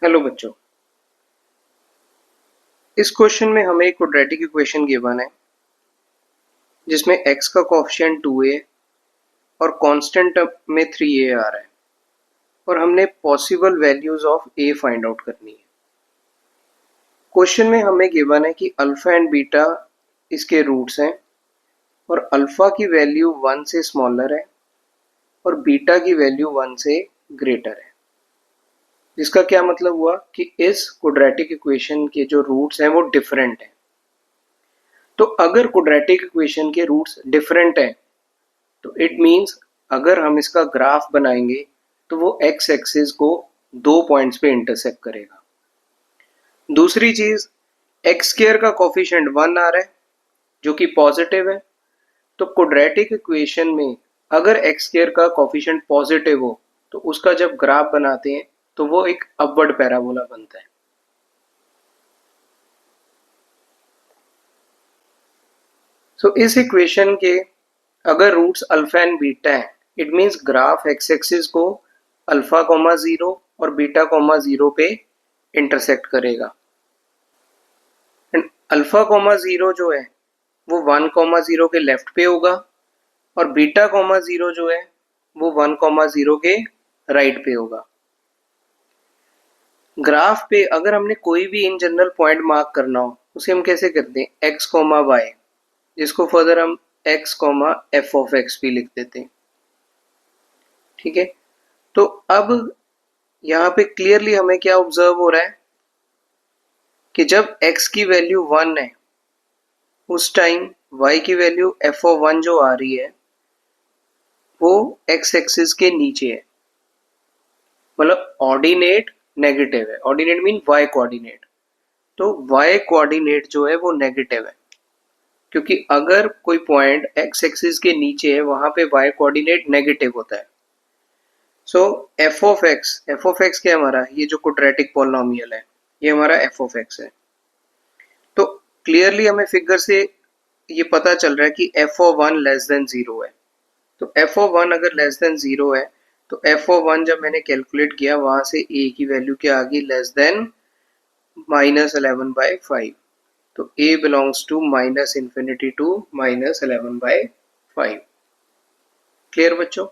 Hello बच्चों, इस question में हमें एक क्वाड्रेटिक इक्वेशन गिवन है जिसमें x का कोएफिशिएंट 2a और कांस्टेंट में 3a आ रहा है और हमने possible values of a find out करनी है। क्वेश्चन में हमें गिवन है कि अल्फा एंड बीटा इसके रूट्स हैं और अल्फा की वैल्यू 1 से स्मॉलर है और बीटा की वैल्यू 1 से ग्रेटर है, जिसका क्या मतलब हुआ कि इस क्वाड्रेटिक इक्वेशन के जो रूट्स हैं वो डिफरेंट हैं। तो अगर क्वाड्रेटिक इक्वेशन के रूट्स डिफरेंट हैं तो इट मीन्स अगर हम इसका ग्राफ बनाएंगे तो वो एक्स एक्सिस को 2 पॉइंट्स पे इंटरसेक्ट करेगा। दूसरी चीज, एक्स स्क्वायर का कोफिशिएंट 1 आ रहा है जो कि पॉजिटिव है, तो क्वाड्रेटिक इक्वेशन में अगर एक्स स्क्वायर का कोफिशिएंट पॉजिटिव हो तो उसका जब ग्राफ बनाते हैं तो वो एक अपवर्ड पैराबोला बनता है। सो इस इक्वेशन के अगर रूट्स अल्फा एंड बीटा है, it means graph x axis को अल्फा कॉमा 0 और बीटा कॉमा 0 पे इंटरसेक्ट करेगा। एंड अल्फा कॉमा 0 जो है वो 1 कॉमा 0 के लेफ्ट पे होगा और बीटा कॉमा 0 जो है वो 1 कॉमा 0 के राइट पे होगा। ग्राफ पे अगर हमने कोई भी इन जनरल पॉइंट मार्क करना हो उसे हम कैसे करते हैं, एक्स कॉमा वाई, जिसको फर्दर हम x comma F of x भी लिख देते हैं। ठीक है, तो अब यहाँ पे क्लियरली हमें क्या ऑब्जर्व हो रहा है कि जब x की वैल्यू 1 है उस टाइम y की वैल्यू एफ ऑफ 1 जो आ रही है वो x एक्सिस के नीचे है, मतलब ऑर्डिनेट नेगेटिव है। ऑर्डिनेट मीन y कोऑर्डिनेट, तो y कोऑर्डिनेट जो है वो नेगेटिव है क्योंकि अगर कोई पॉइंट x एक्सिस के नीचे है वहां पे y कोऑर्डिनेट नेगेटिव होता है। सो एफ ऑफ एक्स क्या हमारा, ये जो क्वाड्रेटिक पॉलिनोमियल है ये हमारा एफ ऑफ एक्स है। तो क्लियरली हमें फिगर से ये पता चल रहा है कि एफ ऑफ 1 लेस देन 0 है। तो एफ ऑफ 1 अगर लेस देन 0 है तो एफ ऑफ 1 जब मैंने कैलकुलेट किया वहां से ए की वैल्यू क्या आ गई, लेस देन -11/5। तो ए बिलोंग्स टू -∞ टू -11/5। क्लियर बच्चों?